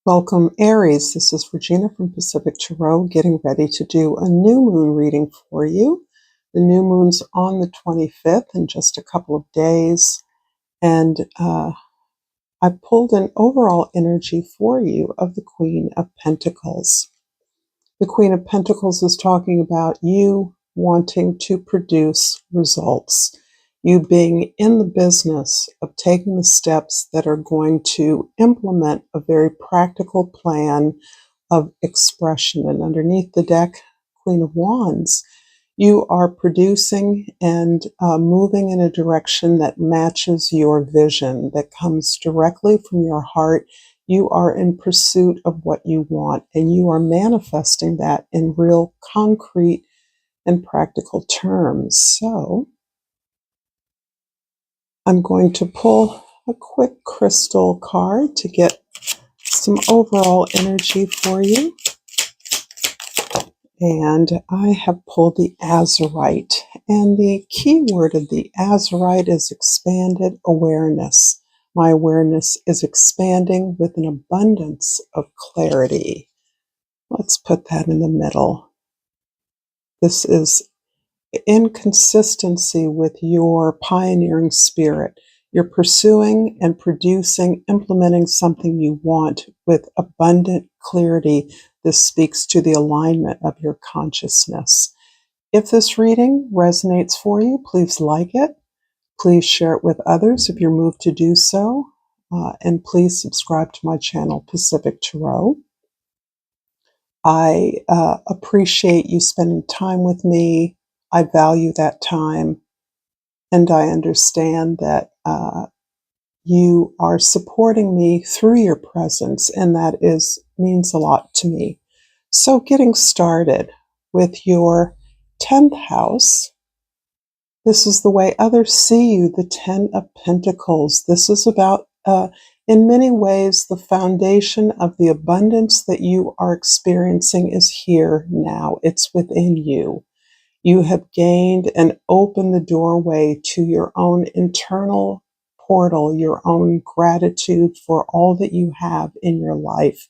Welcome, Aries. This is Regina from Pacific Tarot, getting ready to do a new moon reading for you. The new moon's on the 25th in just a couple of days, and I pulled an overall energy for you of the Queen of Pentacles. The Queen of Pentacles is talking about you wanting to produce results, you being in the business of taking the steps that are going to implement a very practical plan of expression. And underneath the deck, Queen of Wands, you are producing and moving in a direction that matches your vision, that comes directly from your heart. You are in pursuit of what you want, and you are manifesting that in real concrete and practical terms. So I'm going to pull a quick crystal card to get some overall energy for you. And I have pulled the Azurite. And the key word of the Azurite is expanded awareness. My awareness is expanding with an abundance of clarity. Let's put that in the middle. This is in consistency with your pioneering spirit. You're pursuing and producing, implementing something you want with abundant clarity. This speaks to the alignment of your consciousness. If this reading resonates for you, please like it. Please share it with others if you're moved to do so. And please subscribe to my channel, Pacific Tarot. I appreciate you spending time with me. I value that time. And I understand that you are supporting me through your presence, and that means a lot to me. So getting started with your 10th house, this is the way others see you, the 10 of Pentacles. This is about, in many ways, the foundation of the abundance that you are experiencing is here now. It's within you. You have gained and opened the doorway to your own internal portal, your own gratitude for all that you have in your life.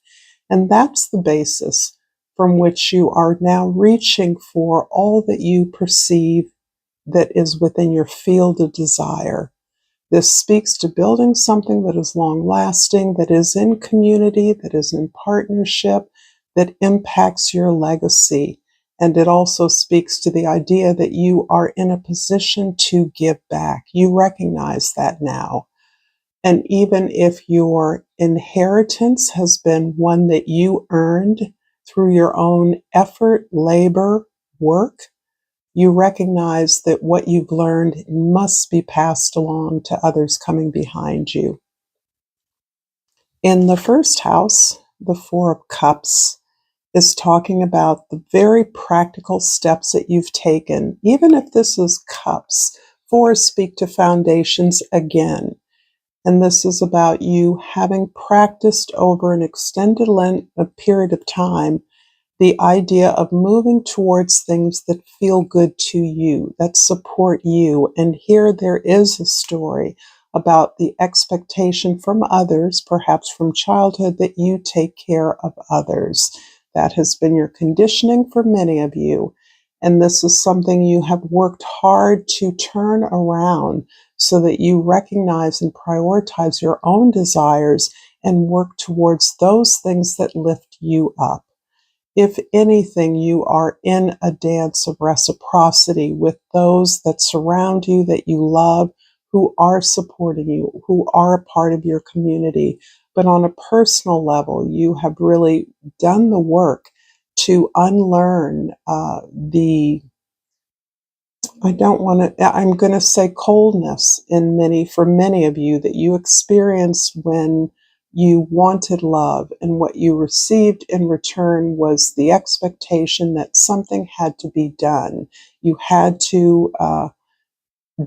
And that's the basis from which you are now reaching for all that you perceive that is within your field of desire. This speaks to building something that is long lasting, that is in community, that is in partnership, that impacts your legacy. And it also speaks to the idea that you are in a position to give back. You recognize that now. And even if your inheritance has been one that you earned through your own effort, labor, work, you recognize that what you've learned must be passed along to others coming behind you. In the first house, the Four of Cups is talking about the very practical steps that you've taken. Even if this is cups, fours speak to foundations again. And this is about you having practiced over an extended period of time the idea of moving towards things that feel good to you, that support you. And here there is a story about the expectation from others, perhaps from childhood, that you take care of others. That has been your conditioning for many of you. And this is something you have worked hard to turn around so that you recognize and prioritize your own desires and work towards those things that lift you up. If anything, you are in a dance of reciprocity with those that surround you, that you love, who are supporting you, who are a part of your community. But on a personal level, you have really done the work to unlearn I'm going to say coldness for many of you that you experienced when you wanted love, and what you received in return was the expectation that something had to be done. You had to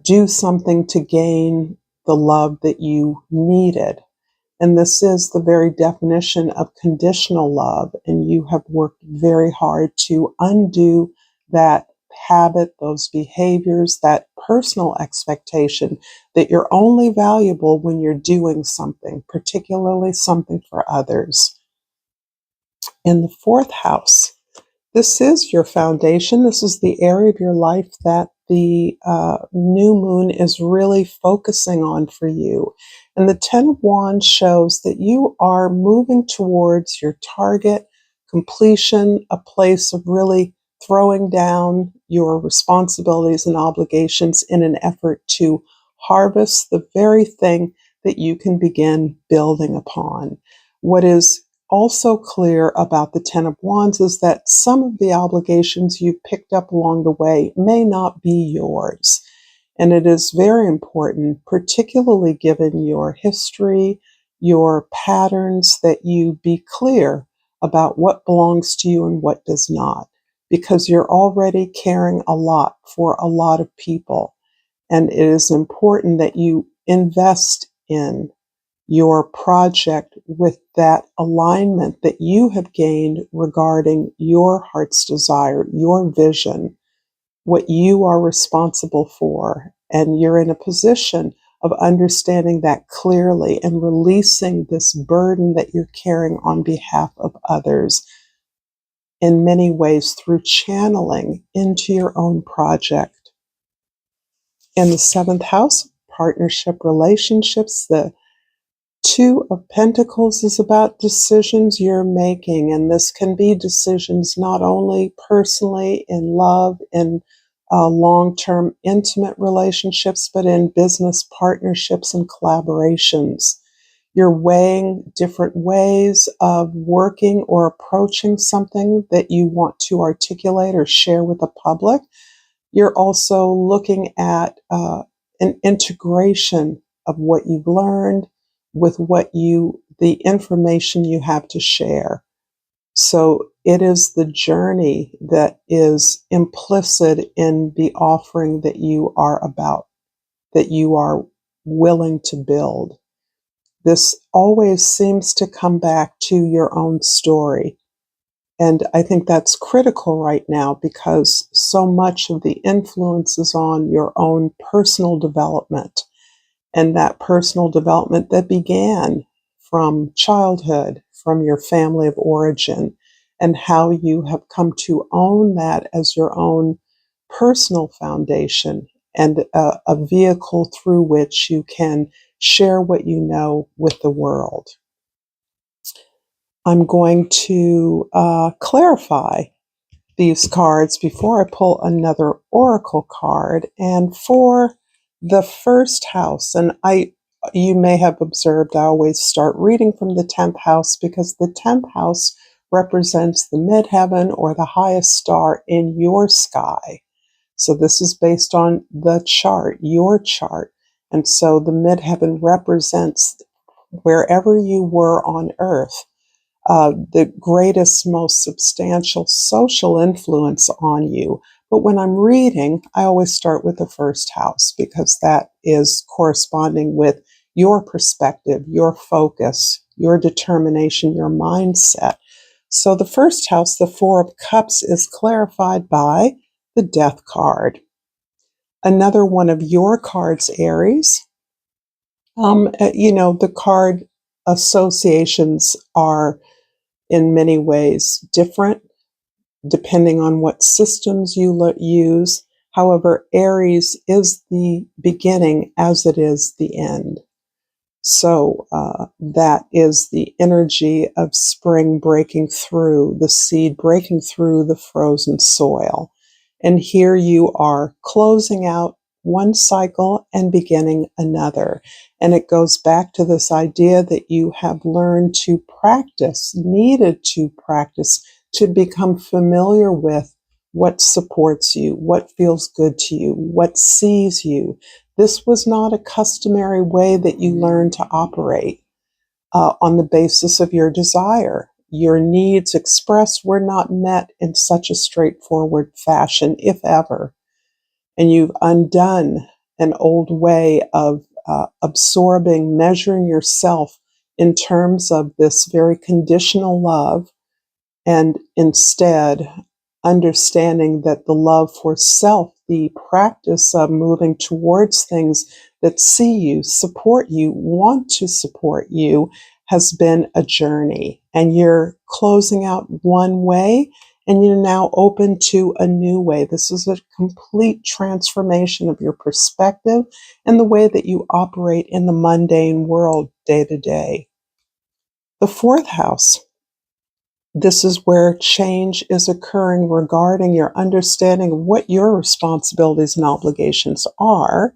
do something to gain the love that you needed. And this is the very definition of conditional love. And you have worked very hard to undo that habit, those behaviors, that personal expectation that you're only valuable when you're doing something, particularly something for others. In the fourth house, this is your foundation. This is the area of your life that the new moon is really focusing on for you. And the Ten of Wands shows that you are moving towards your target completion, a place of really throwing down your responsibilities and obligations in an effort to harvest the very thing that you can begin building upon. What is also clear about the Ten of Wands is that some of the obligations you've picked up along the way may not be yours. And it is very important, particularly given your history, your patterns, that you be clear about what belongs to you and what does not, because you're already caring a lot for a lot of people. And it is important that you invest in your project with that alignment that you have gained regarding your heart's desire, your vision, what you are responsible for. And you're in a position of understanding that clearly and releasing this burden that you're carrying on behalf of others in many ways through channeling into your own project. In the seventh house, partnership relationships, the Two of Pentacles is about decisions you're making, and this can be decisions not only personally in love, in long-term intimate relationships, but in business partnerships and collaborations. You're weighing different ways of working or approaching something that you want to articulate or share with the public. You're also looking at an integration of what you've learned with the information you have to share. So it is the journey that is implicit in the offering that you are about, that you are willing to build. This always seems to come back to your own story. And I think that's critical right now because so much of the influence is on your own personal development, and that personal development that began from childhood, from your family of origin, and how you have come to own that as your own personal foundation and a vehicle through which you can share what you know with the world. I'm going to clarify these cards before I pull another oracle card. And for the first house, and you may have observed I always start reading from the 10th house because the 10th house represents the midheaven or the highest star in your sky. So this is based on the chart, your chart. And so the midheaven represents wherever you were on earth. The greatest, most substantial social influence on you. But when I'm reading, I always start with the first house because that is corresponding with your perspective, your focus, your determination, your mindset. So the first house, the Four of Cups, is clarified by the Death card. Another one of your cards, Aries. The card associations are in many ways different depending on what systems you use. However, Aries is the beginning as it is the end. So that is the energy of spring breaking through, the seed breaking through the frozen soil. And here you are closing out one cycle and beginning another. And it goes back to this idea that you have learned to practice, needed to practice, to become familiar with what supports you, what feels good to you, what sees you. This was not a customary way that you learned to operate on the basis of your desire. Your needs expressed were not met in such a straightforward fashion, if ever. And you've undone an old way of absorbing, measuring yourself in terms of this very conditional love, and instead understanding that the love for self, the practice of moving towards things that see you, support you, want to support you, has been a journey, and you're closing out one way and you're now open to a new way. This is a complete transformation of your perspective and the way that you operate in the mundane world day to day. The fourth house, this is where change is occurring regarding your understanding of what your responsibilities and obligations are.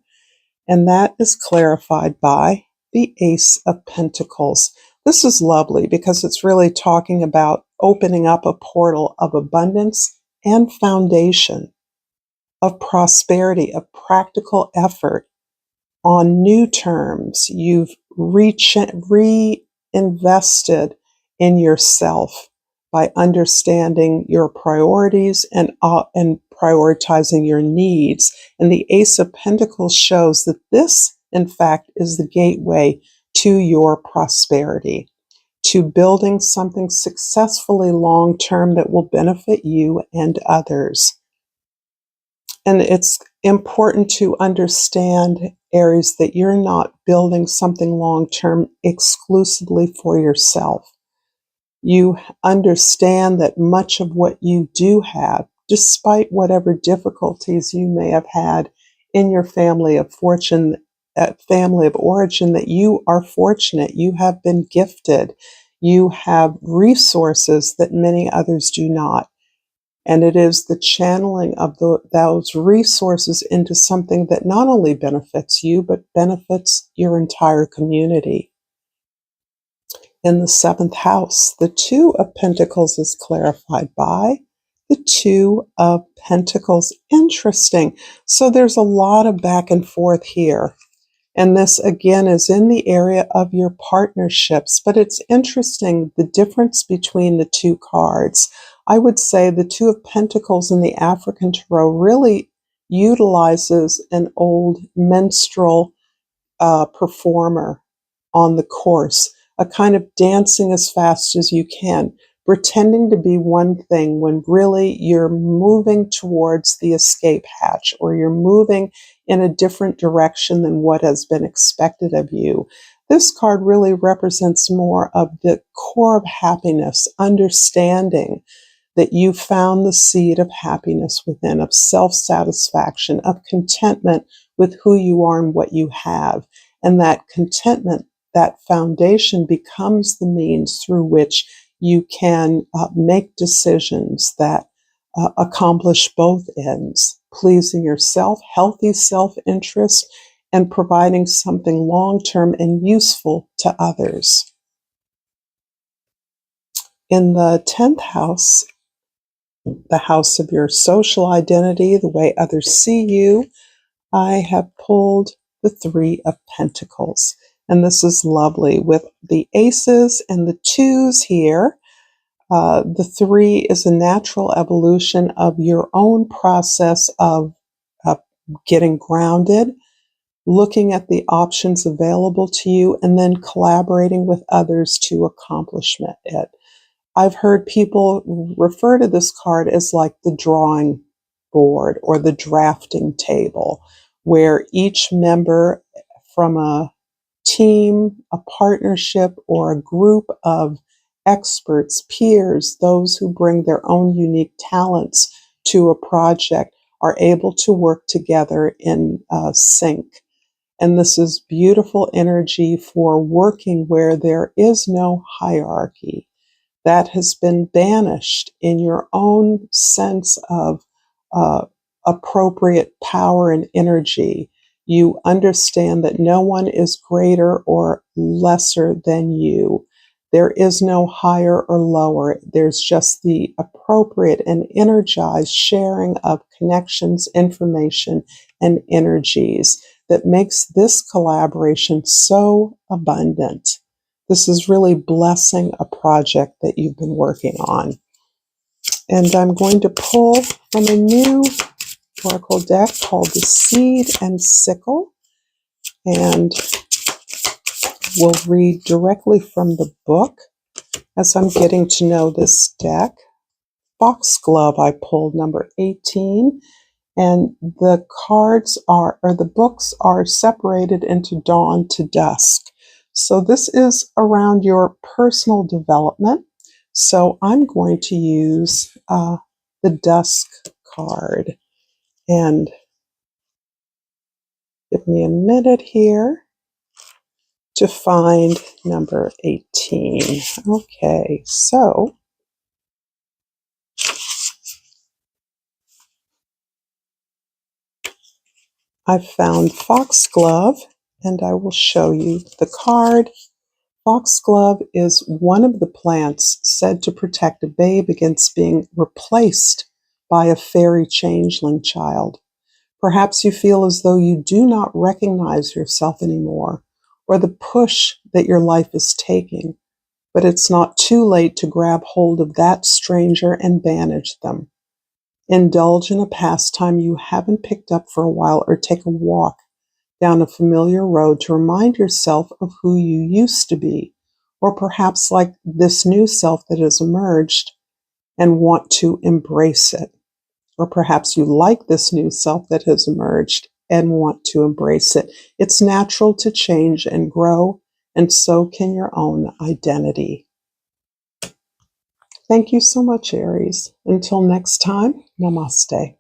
And that is clarified by the Ace of Pentacles. This is lovely because it's really talking about opening up a portal of abundance and foundation, of prosperity, of practical effort on new terms. You've reinvested in yourself by understanding your priorities and prioritizing your needs. And the Ace of Pentacles shows that this, in fact, is the gateway to your prosperity, to building something successfully long-term that will benefit you and others. And it's important to understand, Aries, that you're not building something long-term exclusively for yourself. You understand that much of what you do have, despite whatever difficulties you may have had in your family of origin, that you are fortunate. You have been gifted. You have resources that many others do not. And it is the channeling of those resources into something that not only benefits you, but benefits your entire community. In the seventh house, the Two of Pentacles is clarified by the Two of Pentacles. Interesting. So there's a lot of back and forth here. And this, again, is in the area of your partnerships. But it's interesting, the difference between the two cards. I would say the Two of Pentacles in the African Tarot really utilizes an old minstrel performer on the course, a kind of dancing as fast as you can, pretending to be one thing when really you're moving towards the escape hatch, or you're moving in a different direction than what has been expected of you. This card really represents more of the core of happiness, understanding that you found the seed of happiness within, of self-satisfaction, of contentment with who you are and what you have. And that contentment, that foundation, becomes the means through which you can make decisions that accomplish both ends, pleasing yourself, healthy self-interest, and providing something long-term and useful to others. In the 10th house, the house of your social identity, the way others see you, I have pulled the Three of Pentacles. And this is lovely with the aces and the twos here. The three is a natural evolution of your own process of getting grounded, looking at the options available to you, and then collaborating with others to accomplish it. I've heard people refer to this card as like the drawing board or the drafting table, where each member from a team, a partnership, or a group of experts, peers, those who bring their own unique talents to a project, are able to work together in sync. And this is beautiful energy for working where there is no hierarchy. That has been banished in your own sense of appropriate power and energy. You understand that no one is greater or lesser than you. There is no higher or lower. There's just the appropriate and energized sharing of connections, information, and energies that makes this collaboration so abundant. This is really blessing a project that you've been working on. And I'm going to pull from a new oracle deck called the Seed and Sickle. And we'll read directly from the book as I'm getting to know this deck. Foxglove, I pulled number 18. And the books are separated into dawn to dusk. So this is around your personal development. So I'm going to use the Dusk card. And give me a minute here to find number 18. Okay, so I've found Foxglove, and I will show you the card. Foxglove is one of the plants said to protect a babe against being replaced by a fairy changeling child. Perhaps you feel as though you do not recognize yourself anymore, or the push that your life is taking, but it's not too late to grab hold of that stranger and banish them. Indulge in a pastime you haven't picked up for a while, or take a walk down a familiar road to remind yourself of who you used to be, or perhaps like this new self that has emerged and want to embrace it. Or perhaps you like this new self that has emerged and want to embrace it. It's natural to change and grow, and so can your own identity. Thank you so much, Aries. Until next time, namaste.